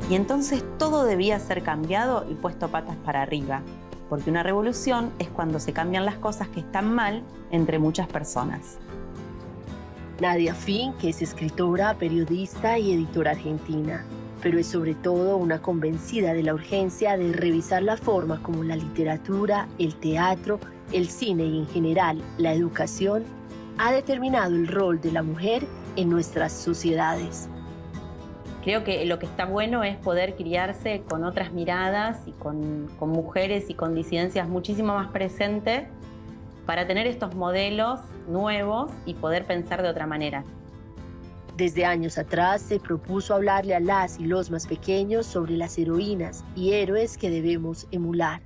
Y entonces todo debía ser cambiado y puesto patas para arriba, porque una revolución es cuando se cambian las cosas que están mal entre muchas personas. Nadia Fink es escritora, periodista y editora argentina, pero es sobre todo una convencida de la urgencia de revisar la forma como la literatura, el teatro, el cine y en general la educación ha determinado el rol de la mujer en nuestras sociedades. Creo que lo que está bueno es poder criarse con otras miradas y con mujeres y con disidencias muchísimo más presentes para tener estos modelos nuevos y poder pensar de otra manera. Desde años atrás se propuso hablarle a las y los más pequeños sobre las heroínas y héroes que debemos emular.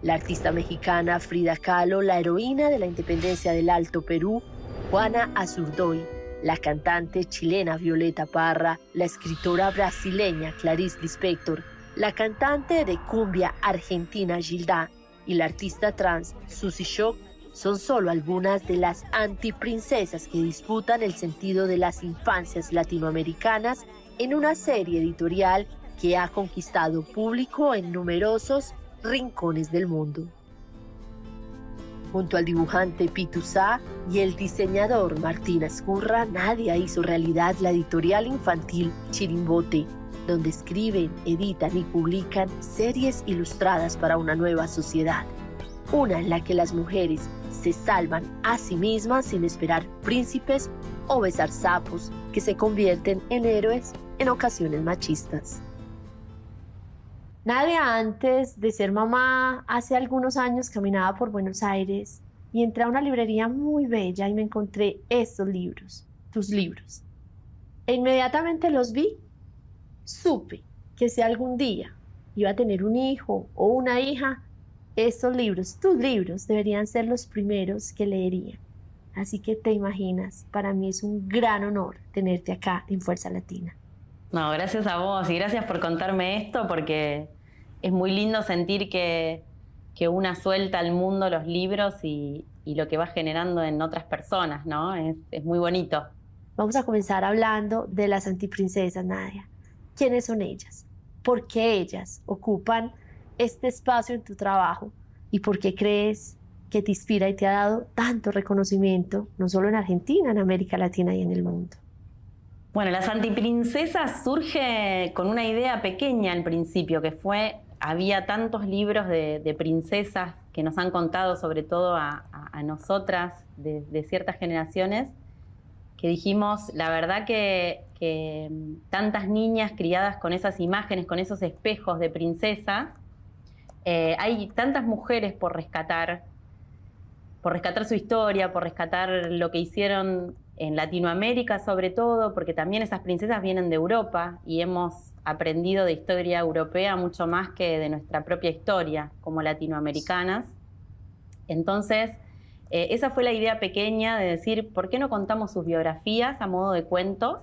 La artista mexicana Frida Kahlo, la heroína de la independencia del Alto Perú, Juana Azurduy, la cantante chilena Violeta Parra, la escritora brasileña Clarice Lispector, la cantante de cumbia argentina Gilda y la artista trans Susy Shock son solo algunas de las antiprincesas que disputan el sentido de las infancias latinoamericanas en una serie editorial que ha conquistado público en numerosos rincones del mundo. Junto al dibujante Pitu Sá y el diseñador Martín Azcurra, Nadia hizo realidad la editorial infantil Chirimbote, donde escriben, editan y publican series ilustradas para una nueva sociedad. Una en la que las mujeres se salvan a sí mismas sin esperar príncipes o besar sapos que se convierten en héroes en ocasiones machistas. Nadia, antes de ser mamá, hace algunos años caminaba por Buenos Aires y entré a una librería muy bella y me encontré estos libros, tus libros. E inmediatamente los vi, supe que si algún día iba a tener un hijo o una hija, estos libros, tus libros, deberían ser los primeros que leería. Así que te imaginas, para mí es un gran honor tenerte acá en Fuerza Latina. No, gracias a vos y gracias por contarme esto, porque es muy lindo sentir que una suelta al mundo los libros y lo que va generando en otras personas, ¿no? Es muy bonito. Vamos a comenzar hablando de las antiprincesas, Nadia. ¿Quiénes son ellas? ¿Por qué ellas ocupan este espacio en tu trabajo? ¿Y por qué crees que te inspira y te ha dado tanto reconocimiento, no solo en Argentina, en América Latina y en el mundo? Bueno, las antiprincesas surge con una idea pequeña al principio, que fue, había tantos libros de princesas que nos han contado, sobre todo a nosotras de ciertas generaciones, que dijimos, la verdad que tantas niñas criadas con esas imágenes, con esos espejos de princesas, hay tantas mujeres por rescatar su historia, por rescatar lo que hicieron en Latinoamérica sobre todo, porque también esas princesas vienen de Europa y hemos aprendido de historia europea mucho más que de nuestra propia historia como latinoamericanas. Entonces, esa fue la idea pequeña de decir, ¿por qué no contamos sus biografías a modo de cuentos?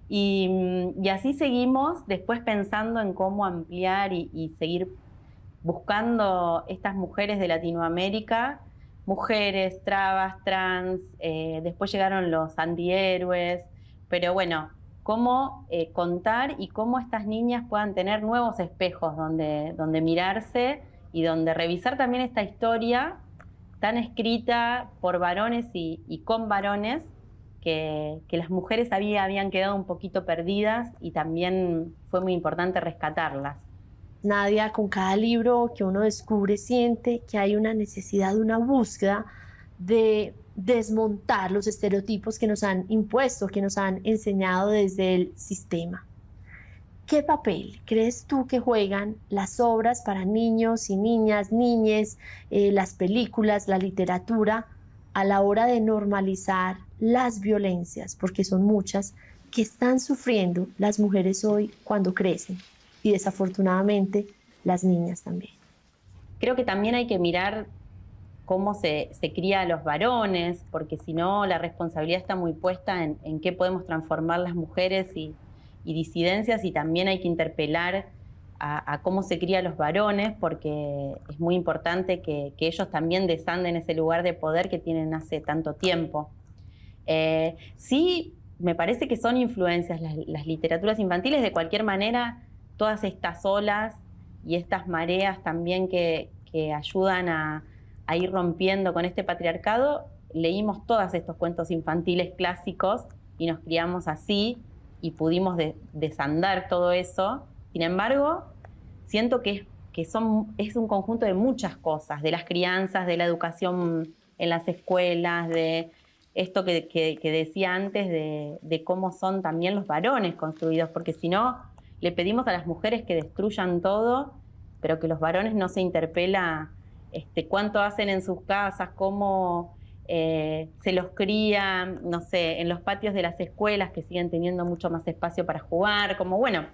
Y así seguimos después pensando en cómo ampliar y seguir buscando estas mujeres de Latinoamérica, mujeres, trabas, trans, después llegaron los antihéroes, pero bueno, cómo contar y cómo estas niñas puedan tener nuevos espejos donde mirarse y donde revisar también esta historia tan escrita por varones y con varones, que las mujeres habían quedado un poquito perdidas y también fue muy importante rescatarlas. Nadia, con cada libro que uno descubre, siente que hay una necesidad, una búsqueda de desmontar los estereotipos que nos han impuesto, que nos han enseñado desde el sistema. ¿Qué papel crees tú que juegan las obras para niños y niñas, niñes, las películas, la literatura, a la hora de normalizar las violencias, porque son muchas, que están sufriendo las mujeres hoy cuando crecen? Y desafortunadamente las niñas también. Creo que también hay que mirar cómo se cría a los varones, porque si no la responsabilidad está muy puesta en qué podemos transformar las mujeres y disidencias, y también hay que interpelar a cómo se cría a los varones, porque es muy importante que ellos también desanden ese lugar de poder que tienen hace tanto tiempo. Sí, me parece que son influencias las literaturas infantiles. De cualquier manera, todas estas olas y estas mareas también que ayudan a ir rompiendo con este patriarcado, leímos todos estos cuentos infantiles clásicos y nos criamos así y pudimos desandar todo eso. Sin embargo, siento que es un conjunto de muchas cosas, de las crianzas, de la educación en las escuelas, de esto que decía antes, de cómo son también los varones construidos, porque si no, le pedimos a las mujeres que destruyan todo, pero que los varones no se interpela cuánto hacen en sus casas, cómo se los cría, no sé, en los patios de las escuelas que siguen teniendo mucho más espacio para jugar, como bueno,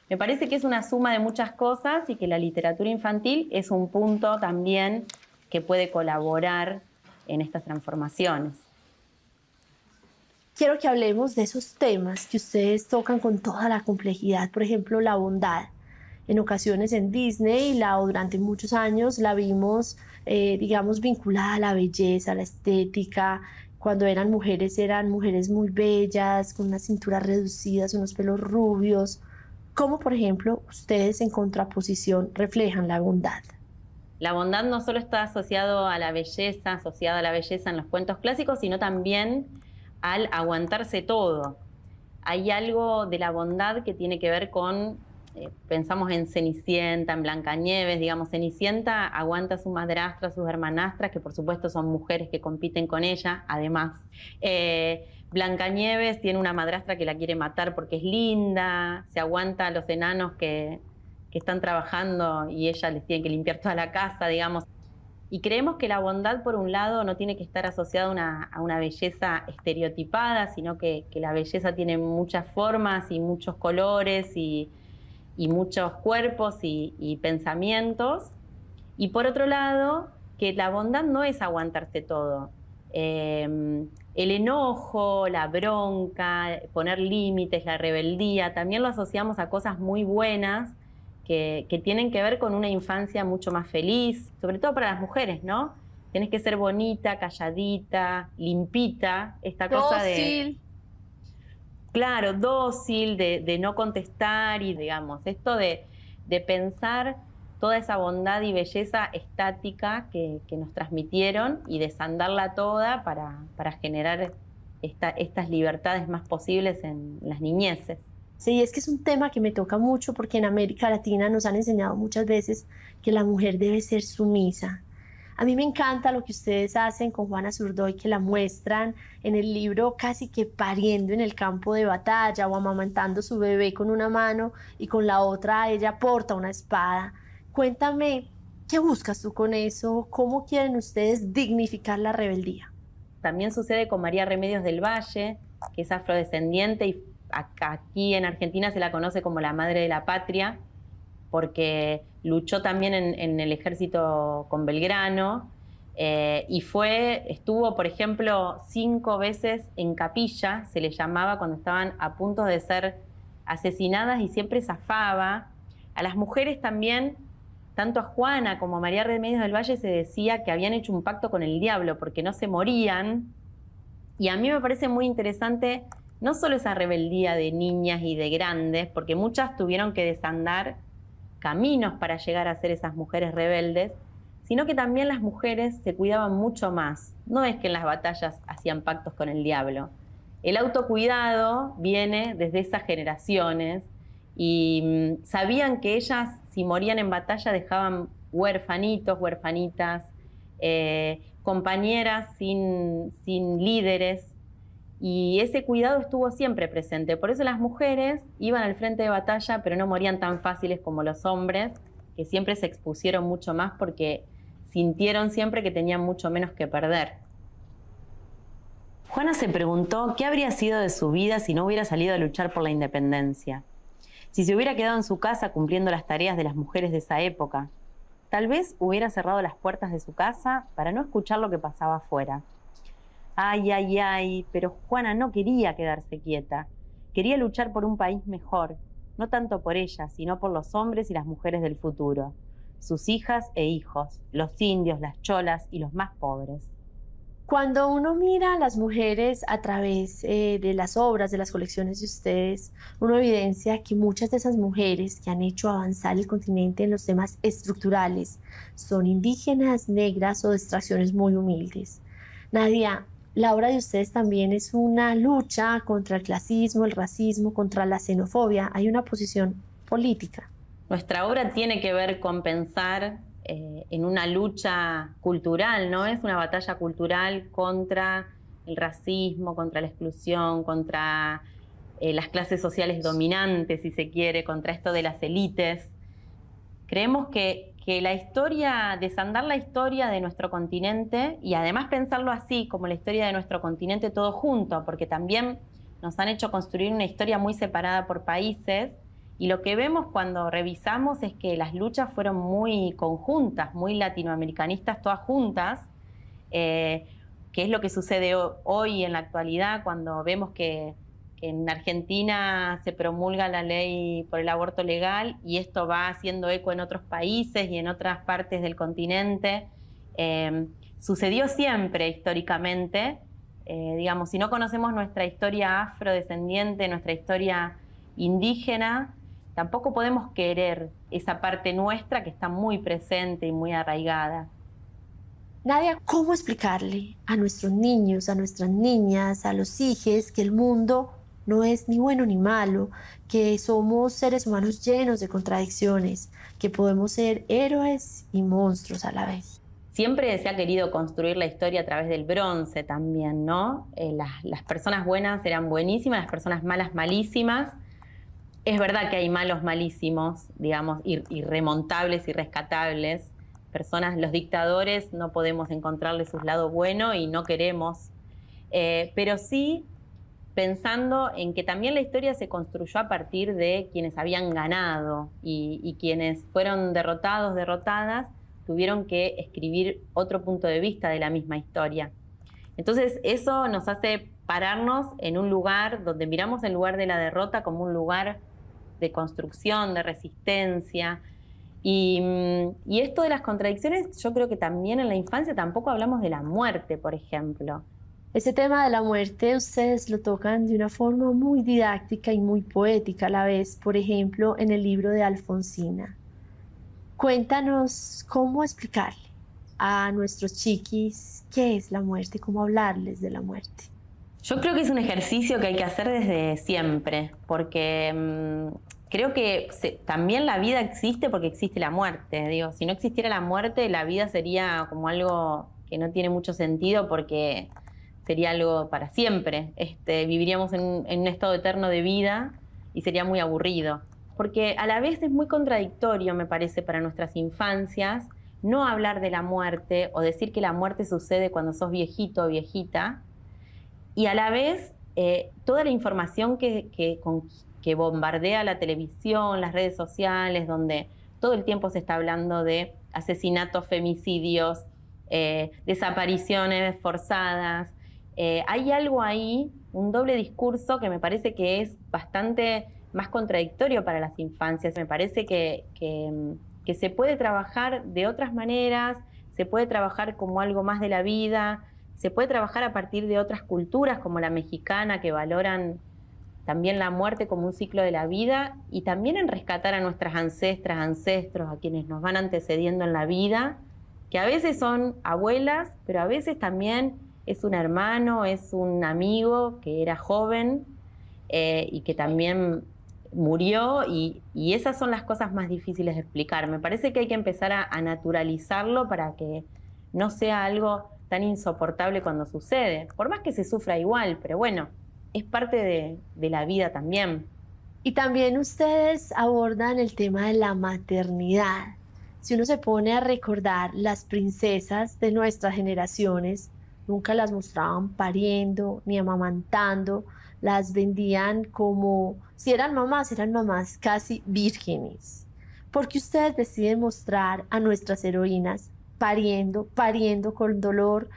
me parece que es una suma de muchas cosas y que la literatura infantil es un punto también que puede colaborar en estas transformaciones. Quiero que hablemos de esos temas que ustedes tocan con toda la complejidad, por ejemplo, la bondad. En ocasiones en Disney, durante muchos años la vimos, digamos, vinculada a la belleza, a la estética. Cuando eran mujeres muy bellas, con unas cinturas reducidas, unos pelos rubios. ¿Cómo, por ejemplo, ustedes en contraposición reflejan la bondad? La bondad no solo está asociada a la belleza en los cuentos clásicos, sino también al aguantarse todo. Hay algo de la bondad que tiene que ver con, pensamos en Cenicienta, en Blancanieves, digamos, Cenicienta aguanta a su madrastra, a sus hermanastras, que por supuesto son mujeres que compiten con ella, además. Blancanieves tiene una madrastra que la quiere matar porque es linda, se aguanta a los enanos que están trabajando y ella les tiene que limpiar toda la casa, digamos. Y creemos que la bondad, por un lado, no tiene que estar asociada a una belleza estereotipada, sino que la belleza tiene muchas formas y muchos colores y muchos cuerpos y pensamientos. Y por otro lado, que la bondad no es aguantarse todo. El enojo, la bronca, poner límites, la rebeldía, también lo asociamos a cosas muy buenas que tienen que ver con una infancia mucho más feliz, sobre todo para las mujeres, ¿no? Tienes que ser bonita, calladita, limpita, esta cosa de... Claro, dócil, de no contestar y, digamos, esto de pensar toda esa bondad y belleza estática que nos transmitieron y desandarla toda para generar estas libertades más posibles en las niñeces. Sí, es que es un tema que me toca mucho porque en América Latina nos han enseñado muchas veces que la mujer debe ser sumisa. A mí me encanta lo que ustedes hacen con Juana Zurdoy, que la muestran en el libro casi que pariendo en el campo de batalla o amamantando su bebé con una mano y con la otra ella porta una espada. Cuéntame, ¿qué buscas tú con eso? ¿Cómo quieren ustedes dignificar la rebeldía? También sucede con María Remedios del Valle, que es afrodescendiente y aquí en Argentina se la conoce como la madre de la patria, porque luchó también en el ejército con Belgrano y estuvo, por ejemplo, 5 veces en capilla, se le llamaba cuando estaban a punto de ser asesinadas y siempre zafaba. A las mujeres también, tanto a Juana como a María Remedios del Valle se decía que habían hecho un pacto con el diablo porque no se morían. Y a mí me parece muy interesante no solo esa rebeldía de niñas y de grandes, porque muchas tuvieron que desandar caminos para llegar a ser esas mujeres rebeldes, sino que también las mujeres se cuidaban mucho más. No es que en las batallas hacían pactos con el diablo. El autocuidado viene desde esas generaciones y sabían que ellas, si morían en batalla, dejaban huérfanitos, huérfanitas, compañeras sin líderes, y ese cuidado estuvo siempre presente. Por eso las mujeres iban al frente de batalla, pero no morían tan fáciles como los hombres, que siempre se expusieron mucho más porque sintieron siempre que tenían mucho menos que perder. Juana se preguntó qué habría sido de su vida si no hubiera salido a luchar por la independencia. Si se hubiera quedado en su casa cumpliendo las tareas de las mujeres de esa época. Tal vez hubiera cerrado las puertas de su casa para no escuchar lo que pasaba afuera. Ay, ay, ay, pero Juana no quería quedarse quieta. Quería luchar por un país mejor, no tanto por ella, sino por los hombres y las mujeres del futuro, sus hijas e hijos, los indios, las cholas y los más pobres. Cuando uno mira a las mujeres a través de las obras, de las colecciones de ustedes, uno evidencia que muchas de esas mujeres que han hecho avanzar el continente en los temas estructurales son indígenas, negras o de extracciones muy humildes. Nadia, la obra de ustedes también es una lucha contra el clasismo, el racismo, contra la xenofobia. Hay una posición política. Nuestra obra tiene que ver con pensar en una lucha cultural, ¿no? Es una batalla cultural contra el racismo, contra la exclusión, contra las clases sociales dominantes, si se quiere, contra esto de las élites. Creemos que la historia, desandar la historia de nuestro continente y además pensarlo así, como la historia de nuestro continente todo junto, porque también nos han hecho construir una historia muy separada por países. Y lo que vemos cuando revisamos es que las luchas fueron muy conjuntas, muy latinoamericanistas, todas juntas, que es lo que sucede hoy en la actualidad cuando vemos que en Argentina se promulga la ley por el aborto legal y esto va haciendo eco en otros países y en otras partes del continente. Sucedió siempre históricamente. Digamos, si no conocemos nuestra historia afrodescendiente, nuestra historia indígena, tampoco podemos querer esa parte nuestra que está muy presente y muy arraigada. Nadia, ¿cómo explicarle a nuestros niños, a nuestras niñas, a los hijos que el mundo no es ni bueno ni malo, que somos seres humanos llenos de contradicciones, que podemos ser héroes y monstruos a la vez? Siempre se ha querido construir la historia a través del bronce también, ¿no? Las personas buenas eran buenísimas, las personas malas malísimas. Es verdad que hay malos malísimos, digamos, irremontables, irrescatables. Personas, los dictadores, no podemos encontrarle su lado bueno y no queremos. Pero sí pensando en que también la historia se construyó a partir de quienes habían ganado y quienes fueron derrotados, derrotadas, tuvieron que escribir otro punto de vista de la misma historia. Entonces eso nos hace pararnos en un lugar donde miramos el lugar de la derrota como un lugar de construcción, de resistencia. Y esto de las contradicciones, yo creo que también en la infancia tampoco hablamos de la muerte, por ejemplo. Ese tema de la muerte ustedes lo tocan de una forma muy didáctica y muy poética a la vez, por ejemplo, en el libro de Alfonsina. Cuéntanos cómo explicarle a nuestros chiquis qué es la muerte, cómo hablarles de la muerte. Yo creo que es un ejercicio que hay que hacer desde siempre, porque creo que también la vida existe porque existe la muerte. Digo, si no existiera la muerte, la vida sería como algo que no tiene mucho sentido porque sería algo para siempre. Viviríamos en un estado eterno de vida y sería muy aburrido. Porque a la vez es muy contradictorio, me parece, para nuestras infancias, no hablar de la muerte o decir que la muerte sucede cuando sos viejito o viejita, y a la vez toda la información que bombardea la televisión, las redes sociales, donde todo el tiempo se está hablando de asesinatos, femicidios, desapariciones forzadas. Hay algo ahí, un doble discurso que me parece que es bastante más contradictorio para las infancias. Me parece que se puede trabajar de otras maneras, se puede trabajar como algo más de la vida, se puede trabajar a partir de otras culturas como la mexicana, que valoran también la muerte como un ciclo de la vida, y también en rescatar a nuestras ancestras, ancestros, a quienes nos van antecediendo en la vida, que a veces son abuelas, pero a veces también es un hermano, es un amigo que era joven y que también murió, y esas son las cosas más difíciles de explicar. Me parece que hay que empezar a naturalizarlo para que no sea algo tan insoportable cuando sucede, por más que se sufra igual, pero bueno, es parte de la vida también. Y también ustedes abordan el tema de la maternidad. Si uno se pone a recordar, las princesas de nuestras generaciones nunca las mostraban pariendo ni amamantando, las vendían como, si eran mamás casi vírgenes. Porque ustedes deciden mostrar a nuestras heroínas pariendo con dolor,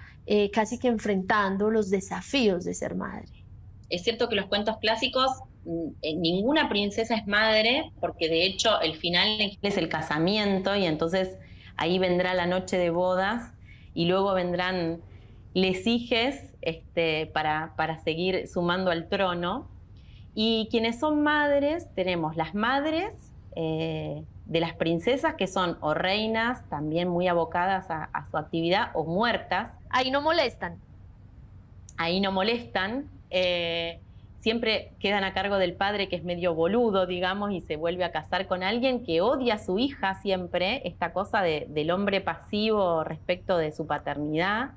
casi que enfrentando los desafíos de ser madre. Es cierto que los cuentos clásicos, ninguna princesa es madre, porque de hecho el final es el casamiento, y entonces ahí vendrá la noche de bodas y luego vendrán les hijes para seguir sumando al trono. Y quienes son madres, tenemos las madres de las princesas, que son o reinas, también muy abocadas a su actividad, o muertas. Ahí no molestan. Ahí no molestan. Siempre quedan a cargo del padre, que es medio boludo, digamos, y se vuelve a casar con alguien que odia a su hija siempre, esta cosa del hombre pasivo respecto de su paternidad.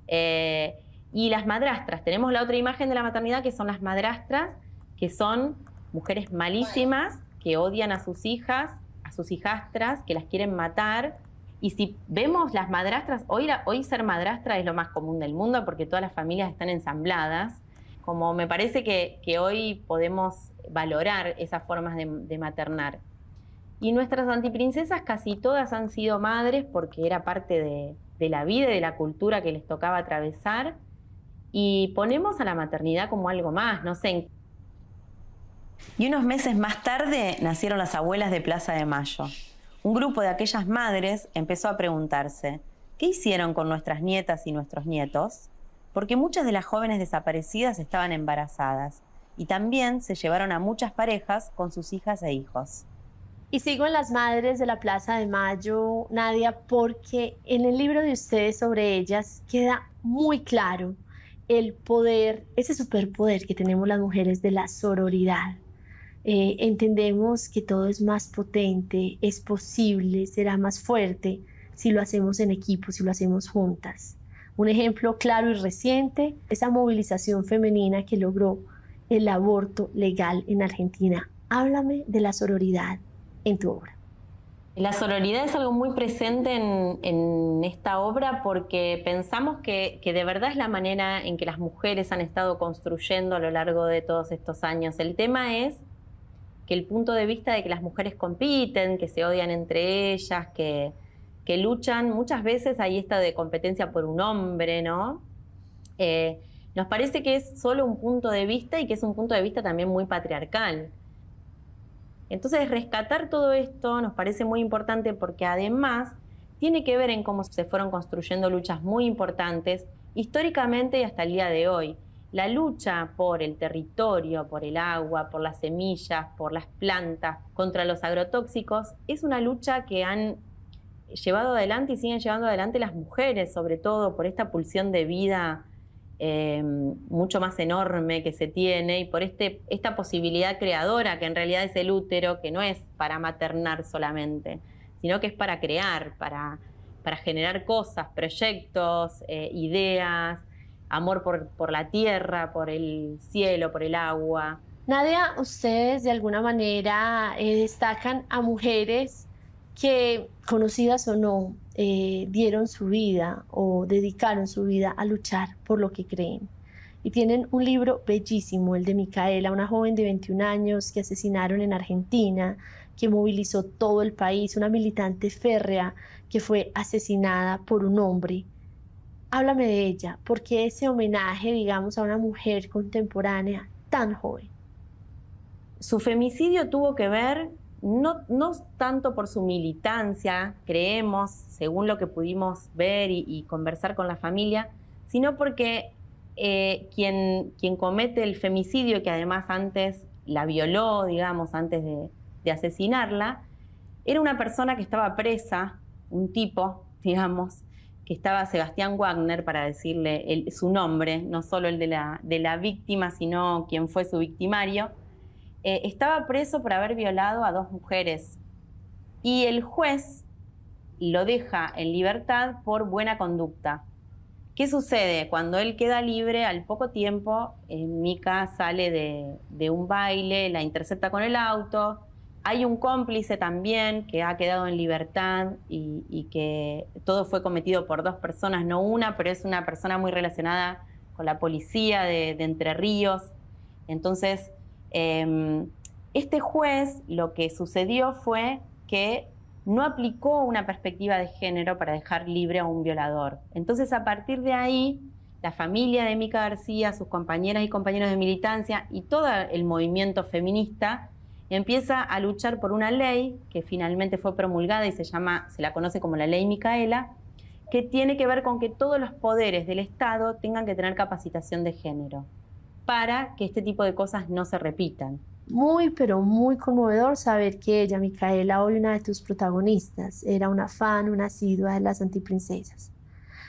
Y las madrastras, tenemos la otra imagen de la maternidad, que son las madrastras, que son mujeres malísimas, que odian a sus hijas, a sus hijastras, que las quieren matar. Y si vemos las madrastras, hoy ser madrastra es lo más común del mundo, porque todas las familias están ensambladas. Como me parece que hoy podemos valorar esas formas de maternar. Y nuestras antiprincesas casi todas han sido madres, porque era parte de la vida y de la cultura que les tocaba atravesar. Y ponemos a la maternidad como algo más, no sé. Y unos meses más tarde nacieron las abuelas de Plaza de Mayo. Un grupo de aquellas madres empezó a preguntarse, ¿qué hicieron con nuestras nietas y nuestros nietos? Porque muchas de las jóvenes desaparecidas estaban embarazadas y también se llevaron a muchas parejas con sus hijas e hijos. Y sigo en las madres de la Plaza de Mayo, Nadia, porque en el libro de ustedes sobre ellas queda muy claro el poder, ese superpoder que tenemos las mujeres de la sororidad. Entendemos que todo es más potente, es posible, será más fuerte si lo hacemos en equipo, si lo hacemos juntas. Un ejemplo claro y reciente, esa movilización femenina que logró el aborto legal en Argentina. Háblame de la sororidad en tu obra. La sororidad es algo muy presente en esta obra, porque pensamos que de verdad es la manera en que las mujeres han estado construyendo a lo largo de todos estos años. El tema es que el punto de vista de que las mujeres compiten, que se odian entre ellas, que luchan, muchas veces hay esta de competencia por un hombre, ¿no? Nos parece que es solo un punto de vista, y que es un punto de vista también muy patriarcal. Entonces, rescatar todo esto nos parece muy importante, porque además tiene que ver en cómo se fueron construyendo luchas muy importantes históricamente y hasta el día de hoy. La lucha por el territorio, por el agua, por las semillas, por las plantas, contra los agrotóxicos, es una lucha que han llevado adelante y siguen llevando adelante las mujeres, sobre todo por esta pulsión de vida mucho más enorme que se tiene, y por esta posibilidad creadora que en realidad es el útero, que no es para maternar solamente, sino que es para crear, para generar cosas, proyectos, ideas, amor por la tierra, por el cielo, por el agua. Nadia, ustedes de alguna manera destacan a mujeres que, conocidas o no, dieron su vida o dedicaron su vida a luchar por lo que creen. Y tienen un libro bellísimo, el de Micaela, una joven de 21 años que asesinaron en Argentina, que movilizó todo el país, una militante férrea que fue asesinada por un hombre. Háblame de ella, porque ese homenaje, digamos, a una mujer contemporánea tan joven. Su femicidio tuvo que ver no tanto por su militancia, creemos, según lo que pudimos ver y conversar con la familia, sino porque quien comete el femicidio, que además antes la violó, digamos, antes de asesinarla, era una persona que estaba presa, un tipo, digamos, que estaba, Sebastián Wagner, para decirle su nombre, no solo el de la víctima, sino quien fue su victimario. Estaba preso por haber violado a 2 mujeres, y el juez lo deja en libertad por buena conducta. ¿Qué sucede? Cuando él queda libre, al poco tiempo, Mica sale de un baile, la intercepta con el auto. Hay un cómplice también que ha quedado en libertad, y que todo fue cometido por 2 personas, no una, pero es una persona muy relacionada con la policía de Entre Ríos. Entonces, este juez, lo que sucedió fue que no aplicó una perspectiva de género para dejar libre a un violador. Entonces, a partir de ahí, la familia de Mica García, sus compañeras y compañeros de militancia y todo el movimiento feminista empieza a luchar por una ley que finalmente fue promulgada y se la conoce como la Ley Micaela, que tiene que ver con que todos los poderes del Estado tengan que tener capacitación de género para que este tipo de cosas no se repitan. Muy, pero muy conmovedor saber que ella, Micaela, hoy una de tus protagonistas, era una fan, una asidua de las antiprincesas.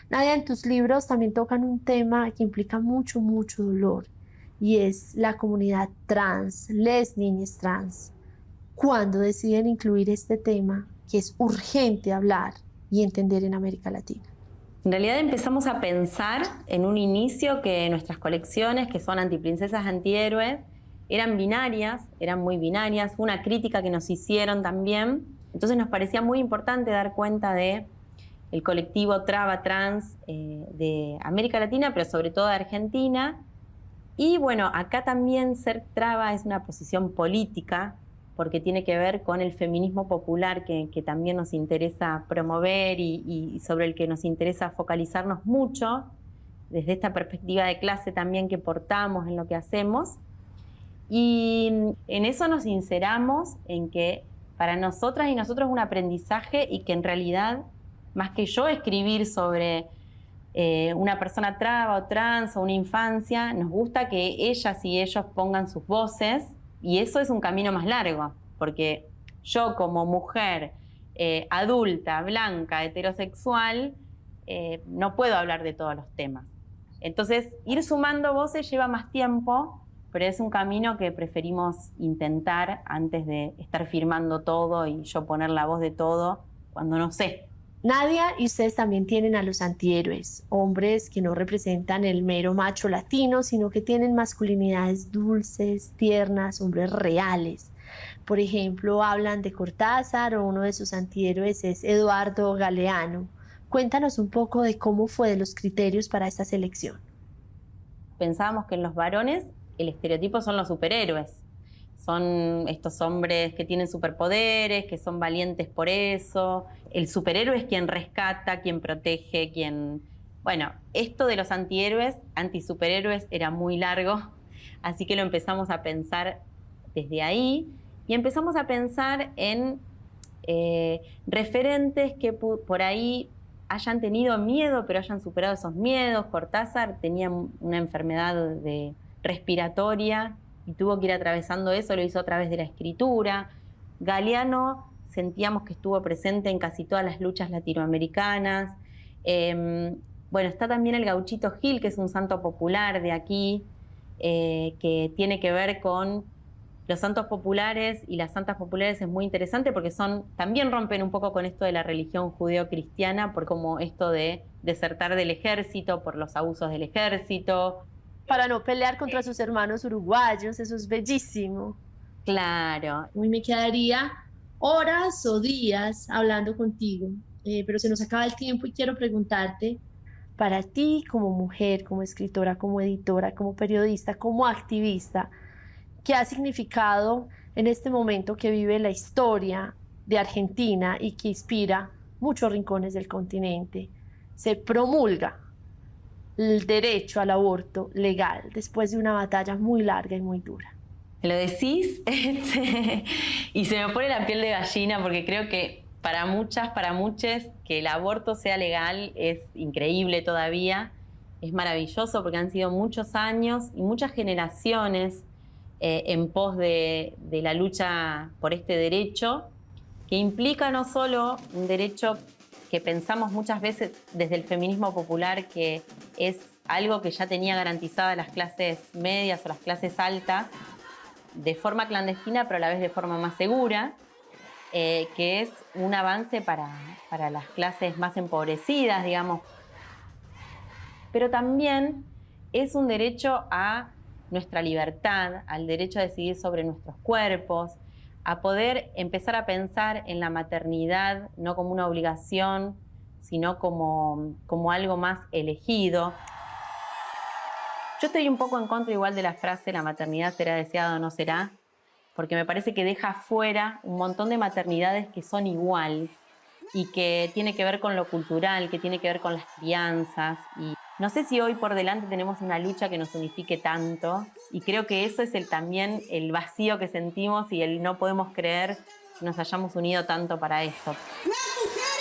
Nadia, en tus libros también tocan un tema que implica mucho, mucho dolor, y es la comunidad trans, les niñas trans. ¿Cuándo deciden incluir este tema que es urgente hablar y entender en América Latina? En realidad empezamos a pensar en un inicio que nuestras colecciones, que son antiprincesas, antihéroes, eran binarias, eran muy binarias. Fue una crítica que nos hicieron también. Entonces nos parecía muy importante dar cuenta de el colectivo Traba Trans de América Latina, pero sobre todo de Argentina. Y bueno, acá también ser traba es una posición política, porque tiene que ver con el feminismo popular que también nos interesa promover y sobre el que nos interesa focalizarnos mucho, desde esta perspectiva de clase también que portamos en lo que hacemos. Y en eso nos sinceramos en que para nosotras y nosotros es un aprendizaje y que en realidad, más que yo escribir sobre una persona traba o trans o una infancia, nos gusta que ellas y ellos pongan sus voces, y eso es un camino más largo, porque yo como mujer adulta, blanca, heterosexual, no puedo hablar de todos los temas. Entonces, ir sumando voces lleva más tiempo, pero es un camino que preferimos intentar antes de estar firmando todo y yo poner la voz de todo cuando no sé. Nadia y ustedes también tienen a los antihéroes, hombres que no representan el mero macho latino, sino que tienen masculinidades dulces, tiernas, hombres reales. Por ejemplo, hablan de Cortázar o uno de sus antihéroes es Eduardo Galeano. Cuéntanos un poco de cómo fue de los criterios para esta selección. Pensábamos que en los varones el estereotipo son los superhéroes. Son estos hombres que tienen superpoderes, que son valientes por eso. El superhéroe es quien rescata, quien protege, quien... Bueno, esto de los antihéroes, antisuperhéroes, era muy largo, así que lo empezamos a pensar desde ahí y empezamos a pensar en referentes que por ahí hayan tenido miedo, pero hayan superado esos miedos. Cortázar tenía una enfermedad respiratoria y tuvo que ir atravesando eso, lo hizo a través de la escritura. Galeano sentíamos que estuvo presente en casi todas las luchas latinoamericanas. Bueno, está también el Gauchito Gil, que es un santo popular de aquí, que tiene que ver con los santos populares y las santas populares. Es muy interesante porque también rompen un poco con esto de la religión judeo-cristiana, por como esto de desertar del ejército, por los abusos del ejército. Para no pelear contra sus hermanos uruguayos, eso es bellísimo. Claro. Hoy me quedaría horas o días hablando contigo, pero se nos acaba el tiempo y quiero preguntarte, para ti como mujer, como escritora, como editora, como periodista, como activista, ¿qué ha significado en este momento que vive la historia de Argentina y que inspira muchos rincones del continente? Se promulga el derecho al aborto legal después de una batalla muy larga y muy dura. Lo decís y se me pone la piel de gallina porque creo que para muchas, para muchos, que el aborto sea legal es increíble todavía, es maravilloso porque han sido muchos años y muchas generaciones en pos de la lucha por este derecho, que implica no solo un derecho que pensamos muchas veces desde el feminismo popular, que es algo que ya tenía garantizada las clases medias o las clases altas, de forma clandestina, pero a la vez de forma más segura, que es un avance para las clases más empobrecidas, digamos. Pero también es un derecho a nuestra libertad, al derecho a decidir sobre nuestros cuerpos, a poder empezar a pensar en la maternidad no como una obligación, sino como algo más elegido. Yo estoy un poco en contra igual de la frase «la maternidad será deseada o no será», porque me parece que deja fuera un montón de maternidades que son igual y que tiene que ver con lo cultural, que tiene que ver con las crianzas. Y no sé si hoy por delante tenemos una lucha que nos unifique tanto, y creo que eso es también el vacío que sentimos y el no podemos creer que nos hayamos unido tanto para esto. ¡Las mujeres!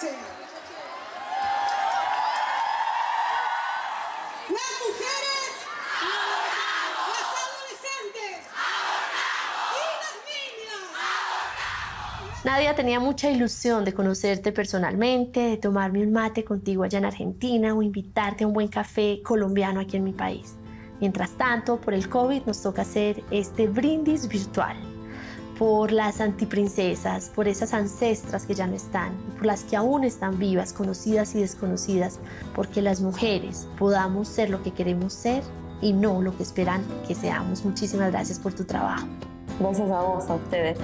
dice: las mujeres, las adolescentes y las niñas. Nadia, tenía mucha ilusión de conocerte personalmente, de tomarme un mate contigo allá en Argentina o invitarte a un buen café colombiano aquí en mi país. Mientras tanto, por el COVID nos toca hacer este brindis virtual por las antiprincesas, por esas ancestras que ya no están, y por las que aún están vivas, conocidas y desconocidas, porque las mujeres podamos ser lo que queremos ser y no lo que esperan que seamos. Muchísimas gracias por tu trabajo. Gracias a vos, a ustedes.